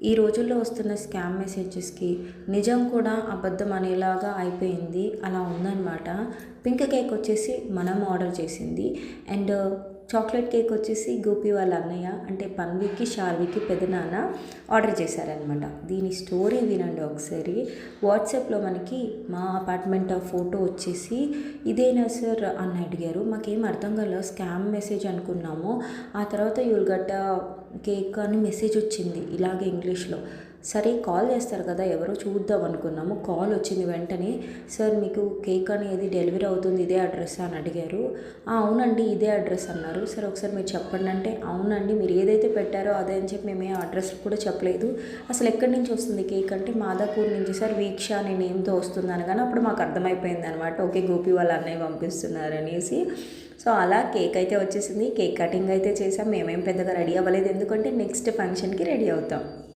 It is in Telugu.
ఈ రోజుల్లో వస్తున్న స్కామ్ మెసేజెస్కి నిజం కూడా అబద్ధం అనేలాగా అయిపోయింది. అలా ఉందన్నమాట. పింక్ కేక్ వచ్చేసి మనం ఆర్డర్ చేసింది. అండ్ చాక్లెట్ కేక్ వచ్చేసి గోపి వాళ్ళ అన్నయ్య అంటే పన్వికి, శార్వికి పెదనాన్న ఆర్డర్ చేశారనమాట. దీని స్టోరీ వినండి ఒకసారి. వాట్సాప్లో మనకి మా అపార్ట్మెంట్ ఫోటో వచ్చేసి ఇదేనా సార్ అని అడిగారు. మాకేం అర్థం కాలేదు, స్కామ్ మెసేజ్ అనుకున్నాము. ఆ తర్వాత యుల్ గట్ కేక్ అని మెసేజ్ వచ్చింది ఇలాగే ఇంగ్లీష్లో. సరే కాల్ చేస్తారు కదా, ఎవరో చూద్దాం అనుకున్నాము. కాల్ వచ్చింది వెంటనే, సార్ మీకు కేక్ అనేది డెలివరీ అవుతుంది, ఇదే అడ్రస్ అని అడిగారు. అవునండి ఇదే అడ్రస్ అన్నారు. సరే ఒకసారి మీరు చెప్పండి అంటే, అవునండి మీరు ఏదైతే పెట్టారో అదే అని చెప్పి మేమే అడ్రస్ కూడా చెప్పలేదు. అసలు ఎక్కడి నుంచి వస్తుంది కేక్ అంటే, మాదాపూర్ నుంచి సార్, వీక్ష అనే నేమ్తో వస్తుంది అనగానే అప్పుడు మాకు అర్థమైపోయింది అనమాట. ఓకే గోపి వాళ్ళ అన్నయ్య పంపిస్తున్నారు అనేసి. సో అలా కేక్ అయితే వచ్చేసింది. కేక్ కటింగ్ అయితే చేసాం. మేమేం పెద్దగా రెడీ అవ్వలేదు, ఎందుకంటే నెక్స్ట్ ఫంక్షన్కి రెడీ అవుతాం.